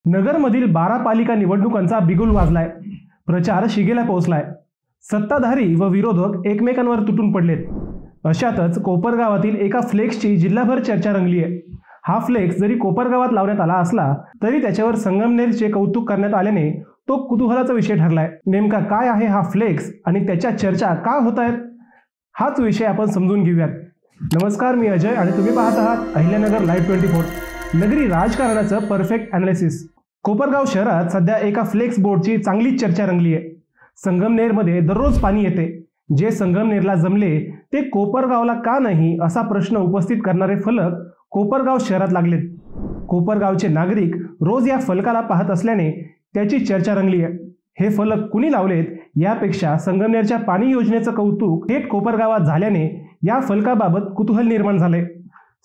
नगरमधील 12 पालिका निवडणुकांचा बिगुल वाजलाय। प्रचार शिगेला पोहोचलाय। सत्ताधारी व विरोधक एकमेकांवर तुटून पडलेत। अशातच कोपरगावातील एका फ्लेक्सची जिल्हाभर चर्चा रंगली आहे। हा फ्लेक्स जरी कोपरगावात लावण्यात आला असला तरी त्याच्यावर संगमनेरचे कौतुक करण्यात आल्याने तो कुतूहलाचा विषय ठरलाय। नेमका काय आहे हा फ्लेक्स आणि त्याच्या चर्चा का होत आहेत, हाच विषय आपण समजून घेऊयात। नमस्कार, मी अजय आणि तुम्ही पाहत आहात अहिल्यानगर लाईव्ह 24। नगरी राजकारणाचं परफेक्ट ॲनालिसिस। कोपरगाव शहरात सध्या एका फ्लेक्स बोर्डची चांगली चर्चा रंगली आहे। संगमनेरमध्ये दररोज पाणी येते, जे संगमनेरला जमले ते कोपरगावला का नाही असा प्रश्न उपस्थित करणारे फलक कोपरगाव शहरात लागलेत। कोपरगावचे नागरिक रोज या फलकाला पाहत असल्याने त्याची चर्चा रंगली आहे। हे फलक कुणी लावलेत यापेक्षा संगमनेरच्या पाणी योजनेचं कौतुक थेट कोपरगावात झाल्याने या फलकाबाबत कुतूहल निर्माण झाले।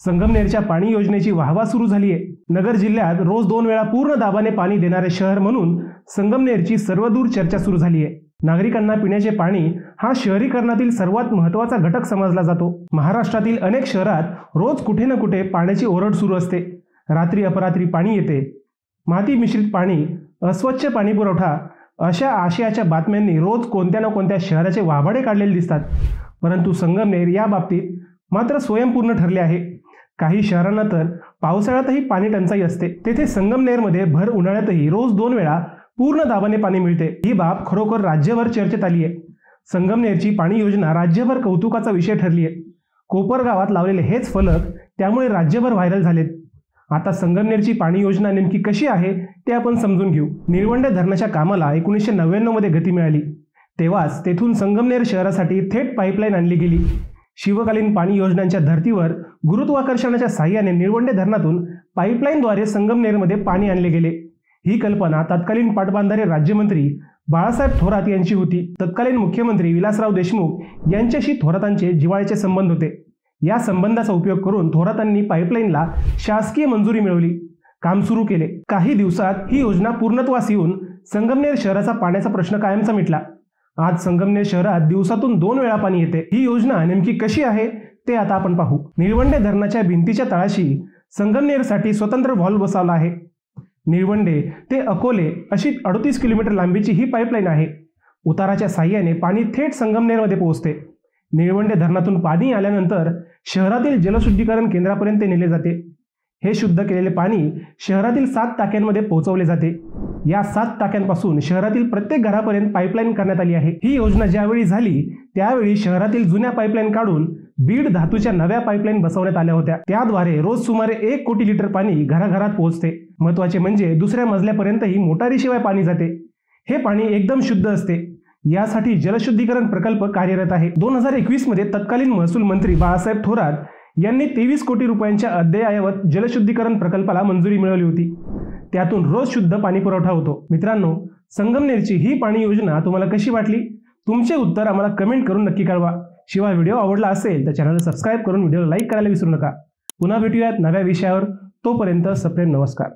संगमनेरच्या पाणी योजनेची वाहवा सुरू झाली आहे। नगर जिल्ह्यात रोज 2 वेळा पूर्ण दाबाने पाणी देणारे शहर म्हणून संगमनेरची सर्वदूर चर्चा सुरू झाली आहे। नागरिकांना पिण्याचे पाणी हा शहरीकरणातील सर्वात महत्त्वाचा घटक समजला जातो। महाराष्ट्रातील अनेक शहरात रोज कुठे ना कुठे पाण्याची ओरड सुरू असते। रात्री अपरात्री पाणी येते, माती मिश्रित पाणी, अस्वच्छ पाणी पुरवठा अशा आशयाच्या बातम्यांनी रोज कोणत्या ना कोणत्या शहराचे वाभाडे काढलेले दिसतात। परंतु संगमनेर या बाबतीत मात्र स्वयंपूर्ण ठरले आहे। काही शहरांना तर पावसाळ्यातही पाणी टंचाई असते, तेथे संगमनेरमध्ये भर उन्हाळ्यातही रोज 2 वेळा पूर्ण दाबाने पाणी मिळते। ही बाब खरोखर राज्यभर चर्चेत आली आहे। संगमनेरची पाणी योजना राज्यभर कौतुकाचा विषय ठरली आहे। कोपरगावात लावलेले हेच फलक त्यामुळे राज्यभर व्हायरल झालेत। आता संगमनेरची पाणी योजना नेमकी कशी आहे ते आपण समजून घेऊ। निळवंडे धरणाच्या कामाला 1999 मध्ये गती मिळाली, तेव्हाच तेथून संगमनेर शहरासाठी थेट पाईपलाईन आणली गेली। शिवकालीन पाणी योजनांच्या धर्तीवर गुरुत्वाकर्षणाच्या साहाय्याने निळवंडे धरणातून पाईपलाईनद्वारे संगमनेरमध्ये पाणी आणले गेले। ही कल्पना तत्कालीन पाटबंधारे राज्यमंत्री बाळासाहेब थोरात यांची होती। तत्कालीन मुख्यमंत्री विलासराव देशमुख यांच्याशी थोरातांचे जिव्हाळ्याचे संबंध होते। या संबंधाचा उपयोग करून थोरातांनी पाईपलाईनला शासकीय मंजुरी मिळवली, काम सुरू केले। काही दिवसात ही योजना पूर्णत्वास येऊन संगमनेर शहराचा पाण्याचा प्रश्न कायमचा मिटला। आज संगमनेर शहरात दिवसातून 2 वेळा पाणी येते। ही योजना नेमकी कशी आहे ते आता आपण पाहू। निळवंडे धरणाच्या भिंतीच्या तळाशी संगमनेरसाठी स्वतंत्र व्हॉल्व्ह बसवला आहे। निळवंडे ते अकोले अशी 38 किलोमीटर लांबीची ही पाईपलाईन आहे। उताराच्या साहाय्याने पाणी थेट संगमनेरमध्ये पोहोचते। निळवंडे धरणातून पाणी आल्यानंतर शहरातील जलशुद्धीकरण केंद्रापर्यंत नेले जाते। हे शुद्ध केलेले पाणी शहरातील 7 टाक्यांमध्ये पोहोचवले जाते। या 7 टाक्यांपासून शहरातील प्रत्येक घरापर्यंत पाईपलाईन करण्यात आली आहे। ही योजना ज्यावेळी झाली त्यावेळी शहरातील जुन्या पाईपलाईन काढून बीड धातूच्या नव्या पाईपलाईन बसवण्यात आल्या होत्या। त्याद्वारे रोज सुमारे 1 कोटी लिटर पाणी घराघरात पोहोचते। महत्त्वाचे म्हणजे दुसऱ्या मजल्यापर्यंतही मोटारीशिवाय पाणी जाते। हे पाणी एकदम शुद्ध असते। यासाठी जलशुद्धीकरण प्रकल्प कार्यरत आहे। 2021 मध्ये तत्कालीन महसूल मंत्री बाळासाहेब थोरात यांनी 23 कोटी रुपयांच्या अद्ययावत जलशुद्धीकरण प्रकल्पाला मंजुरी मिळवली होती। त्यातून रोज शुद्ध पाणी पुरवठा होतो। मित्रांनो, संगमनेरची ही पाणी योजना तुम्हाला कशी वाटली? तुमचे उत्तर आम्हाला कमेंट करून नक्की कळवा। शिवाय व्हिडिओ आवडला असेल तर चॅनलला सबस्क्राईब करून व्हिडिओला लाईक करायला विसरू नका। पुन्हा भेटूयात नव्या विषयावर। तोपर्यंत सप्रेम नमस्कार।